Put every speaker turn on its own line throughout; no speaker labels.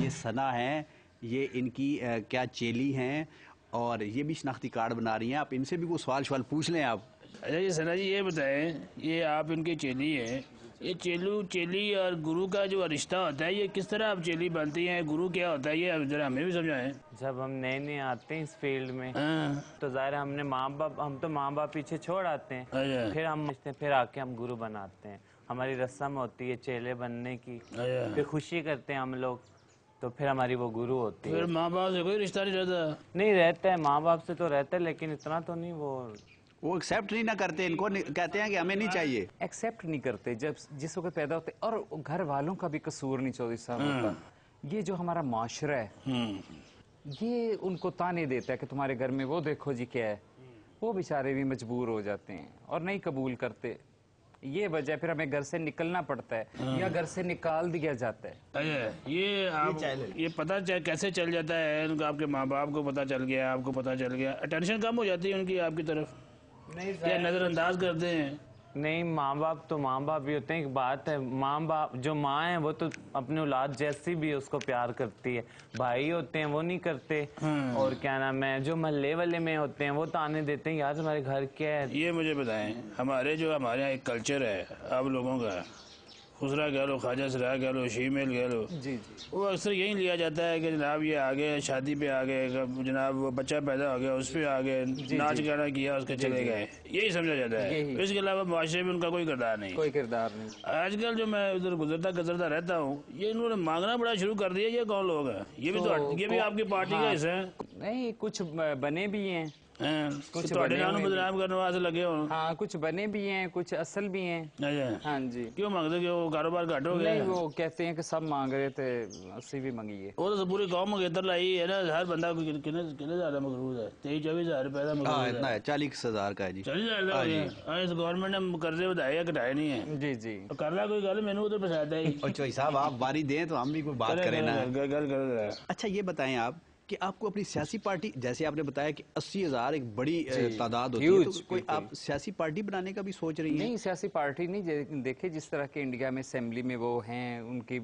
یہ ثنا ہیں، یہ ان کی کیا چیلی ہیں اور یہ بھی شناختی کارڈ بنا رہی ہیں. آپ ان سے بھی کوئی سوال پوچھ لیں آپ.
اچھا یہ ثنا جی یہ بتائیں، یہ آپ ان کے چیلی ہیں، یہ چیلی اور گرو کا جو رشتہ ہوتا ہے یہ کس طرح آپ چیلی بنتی ہیں، گرو کیا ہوتا ہے، یہ ذرا ہمیں بھی سمجھائیں.
جب ہم نئے آتے ہیں اس فیلڈ میں تو ظاہر ہم تو ماں باپ پیچھے چھوڑ آتے ہیں، پھر آ کے ہم گرو بناتے ہیں. ہماری رسم ہوتی ہے چیلے بننے کی، پھر خوشی کرتے ہیں ہم لوگ، تو پھر ہماری وہ گرو ہوتی ہے.
پھر ماں باپ سے کوئی رشتہ نہیں رہتا؟
نہیں رہتا ہے، ماں باپ سے تو رہتا ہے لیکن اتنا تو نہیں.
وہ ایکسیپٹ نہیں نہ کرتے، ان کو کہتے ہیں کہ ہمیں نہیں چاہیے.
ایکسیپٹ نہیں کرتے جب جس وقت پیدا ہوتے. اور گھر والوں کا بھی قصور نہیں چودھری صاحب ہوتا. یہ جو ہمارا معاشرہ ہے یہ ان کو تانے دیتا ہے کہ تمہارے گھر میں وہ دیکھو جی کیا ہے. وہ بیچارے بھی مجبور ہو جاتے ہیں اور نہیں قبول کرتے. یہ وجہ پھر ہمیں گھر سے نکلنا پڑتا ہے یا گھر سے نکال دیا جاتا ہے.
یہ پتہ کیسے چل جاتا ہے؟ آپ کے ماں باپ کو پتہ چل گیا، آپ کو پتہ چل گیا، اٹینشن کم ہو جاتی ہے ان کی آپ کی طرف یا نظر انداز کرتے ہیں؟
نہیں، ماں باپ تو ماں باپ بھی ہوتے ہیں. ایک بات ہے، ماں باپ جو ماں ہیں وہ تو اپنے اولاد جیسی بھی اس کو پیار کرتی ہے. بھائی ہوتے ہیں وہ نہیں کرتے. اور کیا نام ہے، جو محلے والے میں ہوتے ہیں وہ تانے دیتے ہیں یار تمہارے گھر کیا ہے.
یہ مجھے بتائیں، ہمارے یہاں ایک کلچر ہے آپ لوگوں کا، خسرا کہہ لو، خواجہ سراج کہہ لو، شیمیل کہہ لو، وہ اکثر یہی لیا جاتا ہے کہ جناب یہ آگے شادی پہ آگے، جناب وہ بچہ پیدا ہو گیا اس پہ آگے ناچ گانا کیا اس کے چلے گئے، یہی سمجھا جاتا ہے. اس کے علاوہ معاشرے میں ان کا کوئی کردار نہیں. آج کل جو میں ادھر گزرتا رہتا ہوں، یہ انہوں نے مانگنا بڑا شروع کر دیا. یہ کون لوگ ہیں؟ یہ بھی آپ کی پارٹی کا حصہ ہے؟
نہیں، کچھ بنے بھی ہیں،
کچھ بدنام کرنے واسطے لگے ہوں.
ہاں کچھ بنے بھی ہیں، کچھ اصل بھی ہیں. ہاں جی.
کیوں مانگتے کہ وہ کاروبار گھٹ ہو گیا؟
نہیں، وہ کہتے ہیں کہ سب مانگ رہے تھے، اسی بھی منگیے.
وہ تو پوری قوم مگیتر لائی ہے نا. ہر بندہ کتنے زیادہ مقروض ہے؟ 23-24 ہزار روپے مقروض ہے.
اتنا ہے، 40,000 کا ہے جی.
40,000 اس گورنمنٹ نے قرضے بتائے یا کٹائے نہیں ہیں.
جی جی.
کر رہا کوئی گل میں تو پساتا ہی.
چوئی صاحب آپ باری دیں تو ہم بھی کوئی بات کریں نا. اچھا یہ بتائیں آپ کہ آپ کو اپنی سیاسی پارٹی، جیسے آپ نے بتایا کہ 80,000 ایک بڑی تعداد ہوتی ہے، تو کوئی آپ سیاسی پارٹی بنانے کا بھی سوچ رہی ہیں؟
نہیں، سیاسی پارٹی نہیں. دیکھیں جس طرح کے انڈیا میں اسمبلی میں وہ ہیں، ان کی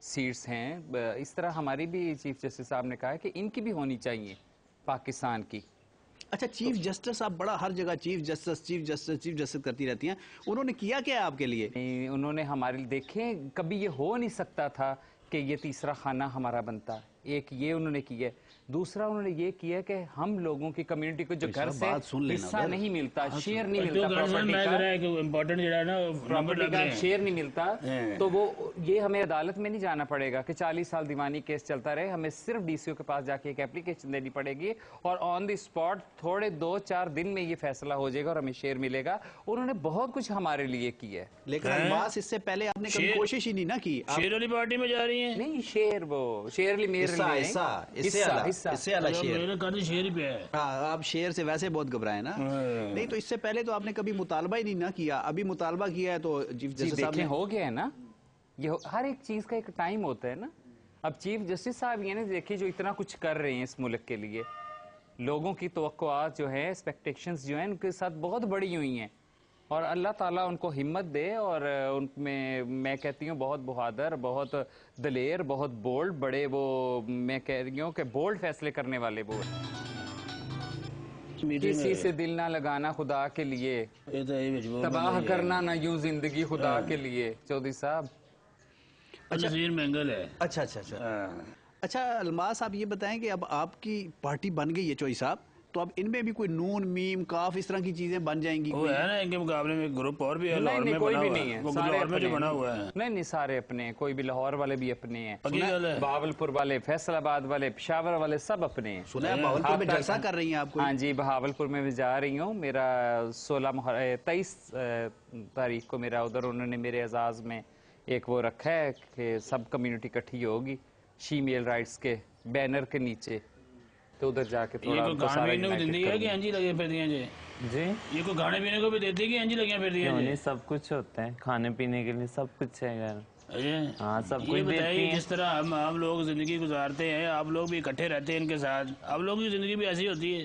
سیٹس ہیں، اس طرح ہماری بھی چیف جسٹس صاحب نے کہا کہ ان کی بھی ہونی چاہیے پاکستان کی.
اچھا چیف جسٹس آپ بڑا ہر جگہ چیف جسٹس کرتی رہتی ہیں، انہوں نے کیا کیا آپ کے لیے؟
انہوں نے ہمارے دیکھیں کبھی یہ ہو نہیں سکتا تھا کہ یہ تیسرا خانہ ہمارا بنتا. ایک یہ انہوں نے کیا ہے. دوسرا انہوں نے یہ کیا کہ ہم لوگوں کی کمیونٹی کو جو گھر سے حصہ نہیں ملتا، شیئر نہیں ملتا، پراپرٹی کا شیئر نہیں ملتا، تو وہ یہ ہمیں عدالت میں نہیں جانا پڑے گا کہ 40 سال دیوانی کیس چلتا رہے. ہمیں صرف ڈی سی او کے پاس جا کے ایک اپلیکیشن دینی پڑے گی اور آن دی اسپاٹ تھوڑے 2-4 دن میں یہ فیصلہ ہو جائے گا اور ہمیں شیئر ملے گا. انہوں نے بہت کچھ ہمارے لیے کیا ہے.
لیکن الماس اس سے پہلے آپ نے کبھی کوشش ہی نہیں نہ کی.
شیئر والی پارٹی میں جا رہی ہیں؟
نہیں، شیئر
آپ شیئر سے ویسے بہت گھبرائے نا. نہیں تو اس سے پہلے تو آپ نے کبھی مطالبہ ہی نہیں نہ کیا. ابھی مطالبہ کیا ہے تو چیف جسٹس صاحب نے
ہو گیا ہے نا. یہ ہر ایک چیز کا ایک ٹائم ہوتا ہے نا. اب چیف جسٹس صاحب یہ دیکھیے جو اتنا کچھ کر رہے ہیں اس ملک کے لیے، لوگوں کی توقعات جو ہیں، ایکسپیکٹیشنز جو ہیں ان کے ساتھ بہت بڑی ہوئی ہیں، اور اللہ تعالیٰ ان کو ہمت دے. اور ان میں کہتی ہوں بہت بہادر، بہت دلیر، بہت بولڈ، بڑے وہ میں کہہ رہی ہوں کہ بولڈ فیصلے کرنے والے وہ ہیں. کسی سے دل نہ لگانا خدا کے لیے، تباہ کرنا نہ یوں زندگی خدا کے لیے. چودھری صاحب
اچھا اچھا الماس آپ یہ بتائیں کہ اب آپ کی پارٹی بن گئی ہے چوئی صاحب، تو اب ان میں بھی کوئی نون میم کاف اس طرح کی چیزیں بن جائیں گی؟
وہ ہے نا ان کے مقابلے میں گروپ اور بھی ہے لاہور میں
کوئی بھی نہیں ہے،
لاہور میں جو بنا ہوا ہے.
نہیں سارے اپنے ہیں. کوئی بھی لاہور والے بھی اپنے ہیں، بہاولپور والے، فیصل آباد والے، پشاور والے سب اپنے ہیں.
سنا ہے بہاولپور میں جلسہ کر رہی ہیں آپ کو؟
ہاں جی، بہاولپور میں بھی جا رہی ہوں. میرا 23 تاریخ کو میرا ادھر انہوں نے میرے اعزاز میں ایک وہ رکھا ہے کہ سب کمیونٹی اکٹھی ہوگی شیمیل رائٹس کے بینر کے نیچے، تو ادھر جا کے تھوڑا
کھانے پینے کو دیتی ہے کہ انجی لگے پھر دیا جی؟
جی
یہ کو کھانے پینے کو بھی دیتی ہے کہ انجی لگے پھر دیا جی؟
سب کچھ ہوتا ہے کھانے پینے کے لیے، سب کچھ ہے گھر. ہاں سب
یہ بتائیے جس طرح ہم لوگ زندگی گزارتے ہیں، آپ لوگ بھی اکٹھے رہتے ہیں ان کے ساتھ، آپ لوگوں کی زندگی بھی ایسی ہوتی ہے؟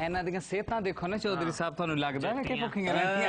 ਇਹਨਾਂ ਦੀਆਂ ਸਿਹਤਾਂ ਦੇਖੋ ਨਾ ਚੌਧਰੀ ਸਾਹਿਬ, ਤੁਹਾਨੂੰ ਲੱਗਦਾ ਹੈ ਕਿ ਭੁੱਖੀਆਂ ਰਹਿੰਦੀਆਂ?